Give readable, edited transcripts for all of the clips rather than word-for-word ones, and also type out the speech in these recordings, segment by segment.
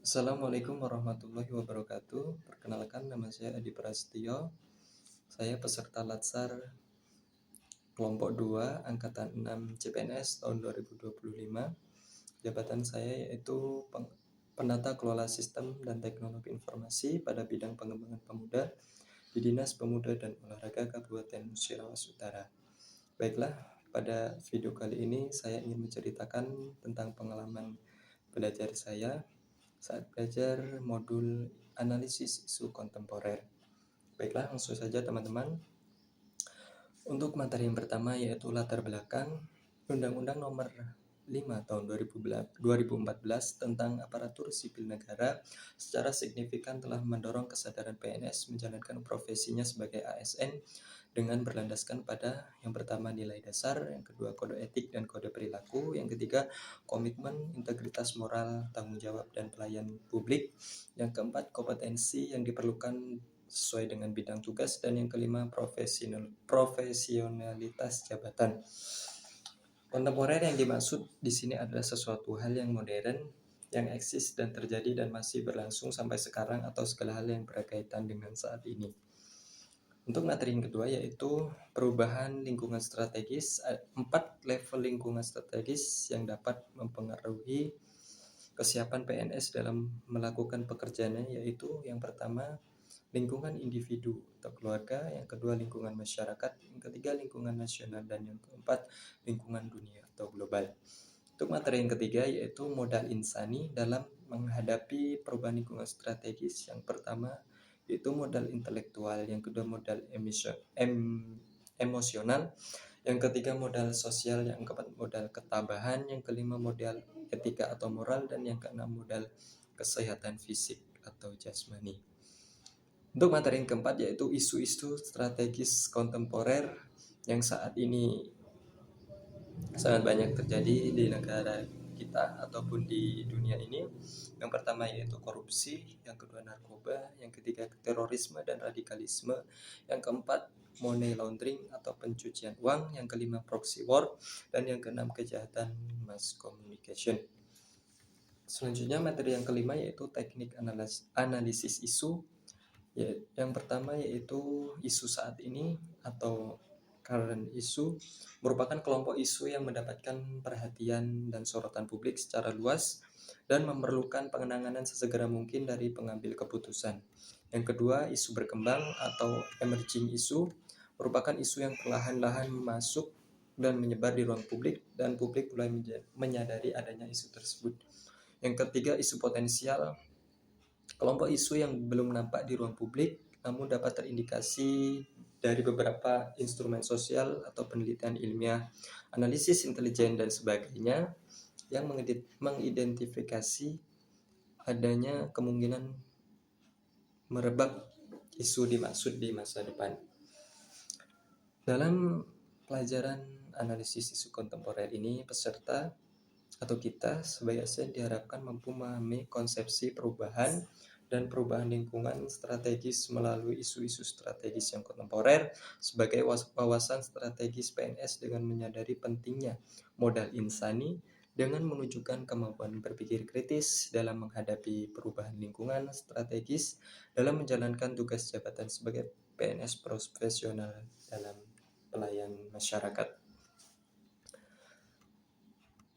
Assalamualaikum warahmatullahi wabarakatuh. Perkenalkan, nama saya Adi Prasetyo. Saya peserta Latsar kelompok 2 angkatan 6 CPNS tahun 2025. Jabatan saya yaitu penata kelola sistem dan teknologi informasi pada bidang pengembangan pemuda di Dinas Pemuda dan Olahraga Kabupaten Musirawas Utara. Baiklah, pada video kali ini saya ingin menceritakan tentang pengalaman belajar saya saat belajar modul analisis isu kontemporer. Baiklah, langsung saja teman-teman. Untuk materi yang pertama yaitu latar belakang Undang-Undang Nomor 5 tahun 2014 tentang aparatur sipil negara secara signifikan telah mendorong kesadaran PNS menjalankan profesinya sebagai ASN dengan berlandaskan pada yang pertama nilai dasar, yang kedua kode etik dan kode perilaku, yang ketiga komitmen, integritas moral, tanggung jawab dan pelayan publik, yang keempat kompetensi yang diperlukan sesuai dengan bidang tugas, dan yang kelima profesionalitas jabatan. Kontemporer yang dimaksud di sini adalah sesuatu hal yang modern, yang eksis dan terjadi dan masih berlangsung sampai sekarang atau segala hal yang berkaitan dengan saat ini. Untuk materi yang kedua yaitu perubahan lingkungan strategis, 4 level lingkungan strategis yang dapat mempengaruhi kesiapan PNS dalam melakukan pekerjaannya, yaitu yang pertama lingkungan individu atau keluarga, yang kedua lingkungan masyarakat, yang ketiga lingkungan nasional, dan yang keempat lingkungan dunia atau global. Untuk materi yang ketiga yaitu modal insani dalam menghadapi perubahan lingkungan strategis. Yang pertama yaitu modal intelektual, yang kedua modal emosional, yang ketiga modal sosial, yang keempat modal ketabahan, yang kelima modal etika atau moral, dan yang keenam modal kesehatan fisik atau jasmani. Untuk materi yang keempat yaitu isu-isu strategis kontemporer yang saat ini sangat banyak terjadi di negara kita ataupun di dunia ini. Yang pertama yaitu korupsi, yang kedua narkoba, yang ketiga terorisme dan radikalisme, yang keempat money laundering atau pencucian uang, yang kelima proxy war, dan yang keenam kejahatan mass communication. Selanjutnya materi yang kelima yaitu teknik analisis isu. Yang pertama yaitu isu saat ini atau current issue merupakan kelompok isu yang mendapatkan perhatian dan sorotan publik secara luas dan memerlukan penanganan sesegera mungkin dari pengambil keputusan. Yang kedua, isu berkembang atau emerging issue merupakan isu yang perlahan-lahan masuk dan menyebar di ruang publik dan publik mulai menyadari adanya isu tersebut. Yang ketiga, isu potensial, kelompok isu yang belum nampak di ruang publik namun dapat terindikasi dari beberapa instrumen sosial atau penelitian ilmiah, analisis intelijen dan sebagainya yang mengidentifikasi adanya kemungkinan merebak isu dimaksud di masa depan. Dalam pelajaran analisis isu kontemporer ini, peserta atau kita sebagai ASN diharapkan mampu memahami konsepsi perubahan dan perubahan lingkungan strategis melalui isu-isu strategis yang kontemporer sebagai wawasan strategis PNS dengan menyadari pentingnya modal insani dengan menunjukkan kemampuan berpikir kritis dalam menghadapi perubahan lingkungan strategis dalam menjalankan tugas jabatan sebagai PNS profesional dalam pelayan masyarakat.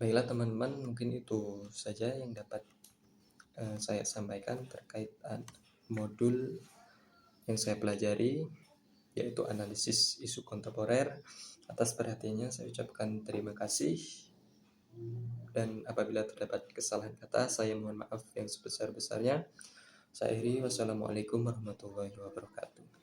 Baiklah teman-teman, mungkin itu saja yang dapat saya sampaikan terkait modul yang saya pelajari yaitu analisis isu kontemporer. Atas perhatiannya saya ucapkan terima kasih, dan apabila terdapat kesalahan kata saya mohon maaf yang sebesar-besarnya. Saya akhiri, wassalamualaikum warahmatullahi wabarakatuh.